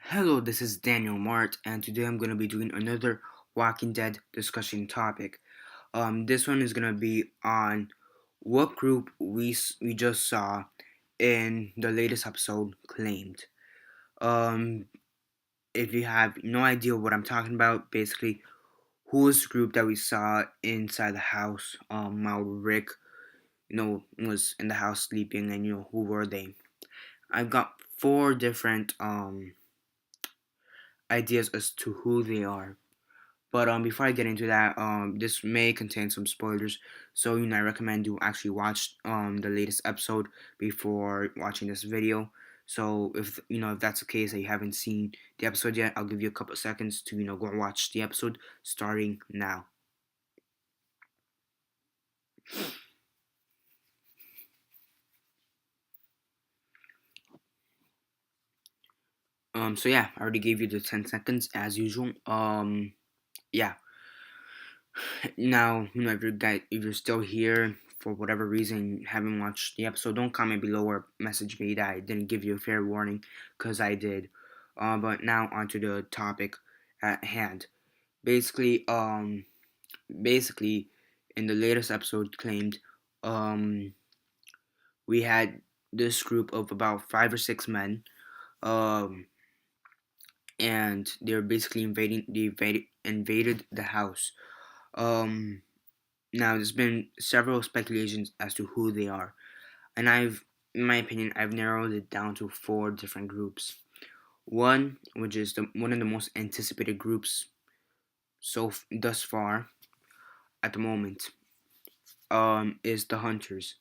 Hello, this is Daniel Mart, and today I'm going to be doing another Walking Dead discussion topic. This one is going to be on what group we just saw in the latest episode claimed. Um, if you have no idea what I'm talking about, basically, who was the group that we saw inside the house? While Rick, was in the house sleeping, and who were they? I've got four different ideas as to who they are. But before I get into that, this may contain some spoilers, so I recommend you actually watch the latest episode before watching this video. So if that's the case that you haven't seen the episode yet, I'll give you a couple of seconds to go and watch the episode starting now. So yeah, I already gave you the 10 seconds as usual. Yeah. Now, if you're still here for whatever reason, haven't watched the episode, don't comment below or message me that I didn't give you a fair warning, because I did. But now onto the topic at hand. Basically, basically, in the latest episode claimed, um, we had this group of about 5 or 6 men, um, and they're basically invaded the house. Um, Now, there's been several speculations as to who they are, and in my opinion, I've narrowed it down to four different groups. One, which is one of the most anticipated groups thus far at the moment, is the Hunters.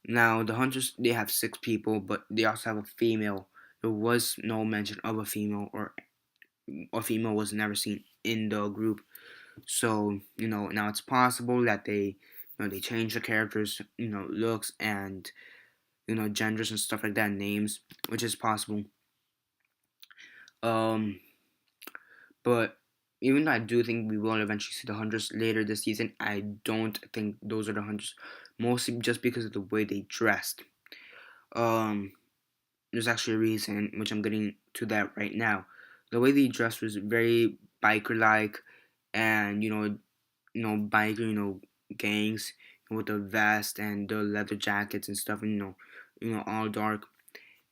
Now, the Hunters, they have 6 people, but they also have a female. There was no mention of a female, or a female was never seen in the group. So now it's possible that they change the characters, looks and genders and stuff like that, names, which is possible. Um, but even though I do think we will eventually see the Hunters later this season, I don't think those are the Hunters, mostly just because of the way they dressed. Um, there's actually a reason, which I'm getting to that right now. The way they dressed was very biker-like, and biker, gangs with the vest and the leather jackets and stuff, and all dark.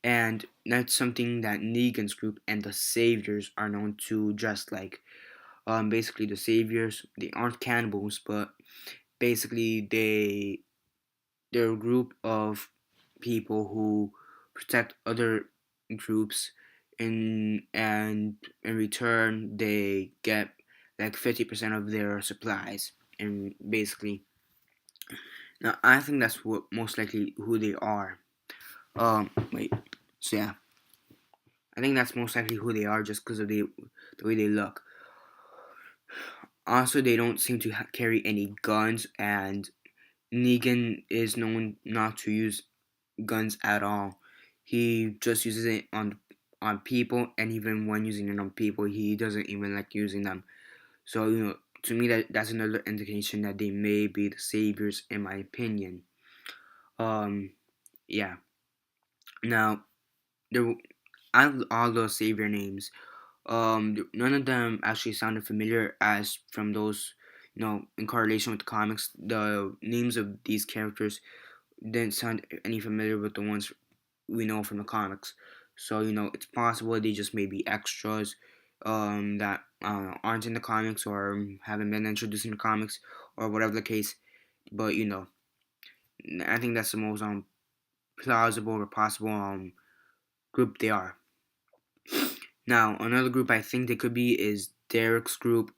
And that's something that Negan's group and the Saviors are known to dress like. Basically, the Saviors, they aren't cannibals, but basically they're a group of people who protect other groups, and in return they get like 50% of their supplies. And basically, now I think that's what most likely who they are. Wait. So yeah, I think that's most likely who they are, just because of the way they look. Also, they don't seem to carry any guns, and Negan is known not to use guns at all. He just uses it on people, and even when using it on people, he doesn't even like using them. So to me, that's another indication that they may be the Saviors, in my opinion. Yeah. Now, there out of all those Savior names, none of them actually sounded familiar as from those, in correlation with the comics. The names of these characters didn't sound any familiar with the ones we know from the comics. So it's possible they just may be extras, that aren't in the comics, or haven't been introduced in the comics, or whatever the case. But I think that's the most plausible or possible group they are. Now, another group I think they could be is Derek's group.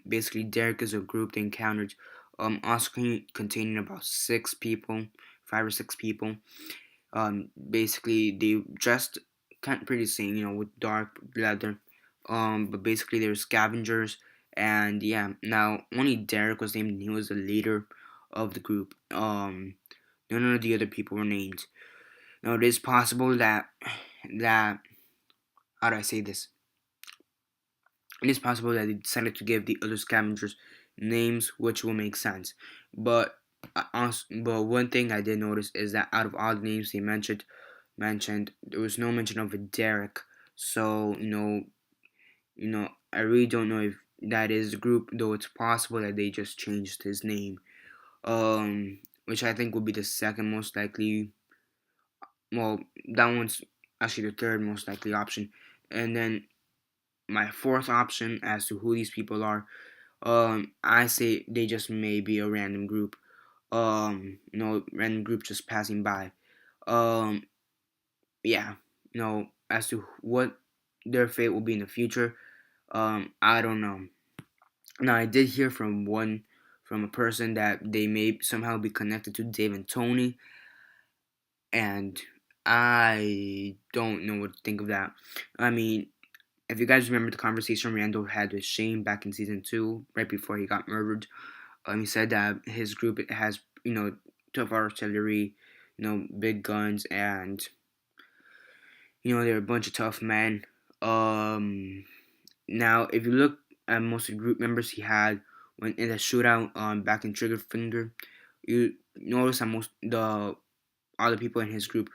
Basically, Derek is a group they encountered, also containing about 6 people, 5 or 6 people. Basically, they dressed kind of pretty same, with dark leather. But basically, they were scavengers, and yeah. Now, only Derek was named, and he was the leader of the group. None of the other people were named. Now, it is possible that how do I say this? It is possible that they decided to give the other scavengers names, which will make sense. But but one thing I did notice is that out of all the names they mentioned, there was no mention of a Derek. So I really don't know if that is the group, though it's possible that they just changed his name. Which I think would be the second most likely. Well, that one's actually the third most likely option. And then my fourth option as to who these people are, I say they just may be a random group. Random group just passing by. Um, yeah, as to what their fate will be in the future, I don't know. Now, I did hear from a person that they may somehow be connected to Dave and Tony, and I don't know what to think of that. I mean, if you guys remember the conversation Randall had with Shane back in season 2, right before he got murdered, he said that his group has, tough artillery, big guns, and, they're a bunch of tough men. Um, Now, if you look at most of the group members he had when in the shootout back in Triggerfinger, you notice that most the other people in his group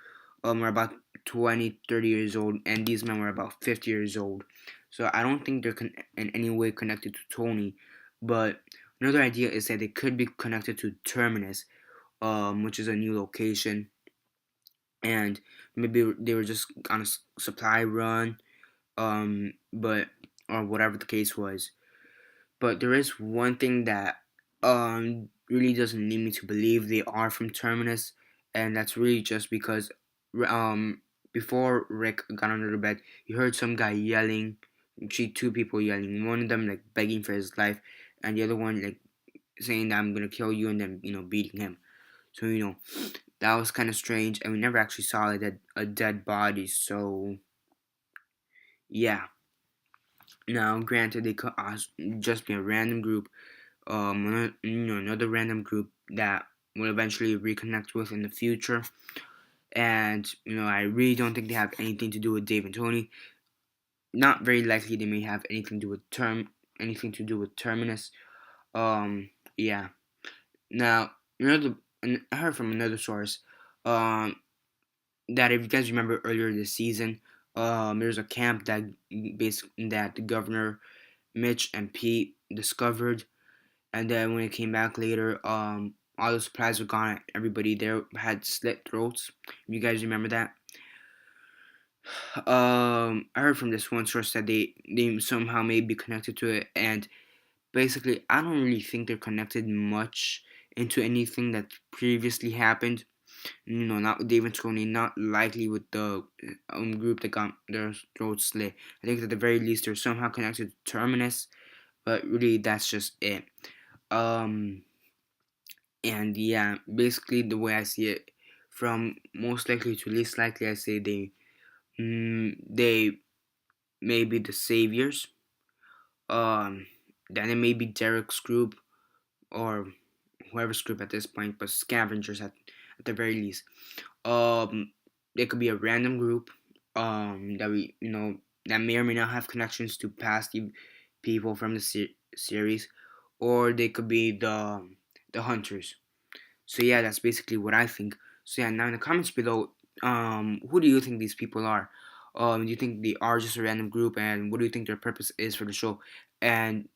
were about 20, 30 years old, and these men were about 50 years old. So I don't think they're in any way connected to Tony. But another idea is that they could be connected to Terminus, which is a new location, and maybe they were just on a supply run, but or whatever the case was. But there is one thing that really doesn't lead me to believe they are from Terminus, and that's really just because um before Rick got under the bed, he heard some guy yelling, actually two people yelling, one of them like begging for his life, and the other one like saying that I'm gonna kill you, and then beating him. So that was kind of strange, and we never actually saw a dead body. So yeah. Now, granted, they could just be a random group, another random group that will eventually reconnect with in the future. And I really don't think they have anything to do with Dave and Tony. Not very likely they may have anything to do with Terminus. Yeah. Now, I heard from another source, um, that if you guys remember earlier this season, there's a camp that the governor Mitch and Pete discovered, and then when it came back later, all the supplies were gone. Everybody there had slit throats. You guys remember that? I heard from this one source that they somehow may be connected to it, and basically, I don't really think they're connected much into anything that previously happened. Not with David Tony, not likely with the group that got their throats slit. I think at the very least they're somehow connected to Terminus, but really that's just it. Um, and yeah, basically the way I see it, from most likely to least likely, I say they may be the saviors. Um, then it may be Derek's group or whoever's group at this point, but Scavengers at the very least. Um, it could be a random group. That that may or may not have connections to past people from the series, or they could be the hunters. So yeah, that's basically what I think. So yeah, now in the comments below, who do you think these people are? Do you think they are just a random group, and what do you think their purpose is for the show? And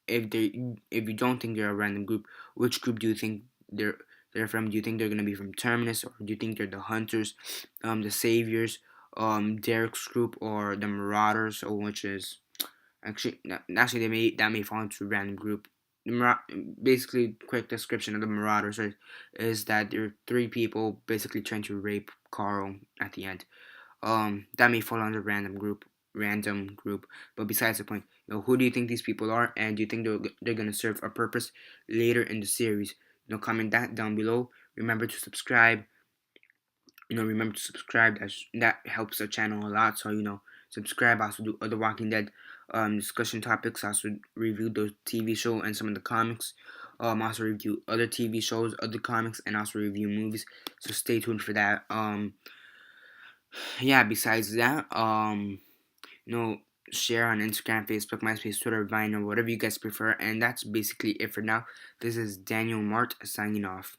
if you don't think they're a random group, which group do you think they're from? Do you think they're gonna be from Terminus, or do you think they're the hunters, the saviors, Derek's group, or the Marauders, or which is actually that may fall into a random group. Basically, quick description of the Marauders is that there are three people basically trying to rape Carl at the end. That may fall under random group. But besides the point, who do you think these people are, and do you think they're gonna serve a purpose later in the series? Comment that down below. Remember to subscribe. Remember to subscribe. That helps the channel a lot. So subscribe. I also do other Walking Dead discussion topics. I also review the TV show and some of the comics. Also review other TV shows, other comics, and also review movies. So stay tuned for that. Yeah. Besides that, share on Instagram, Facebook, MySpace, Twitter, Vine, or whatever you guys prefer. And that's basically it for now. This is Daniel Mart signing off.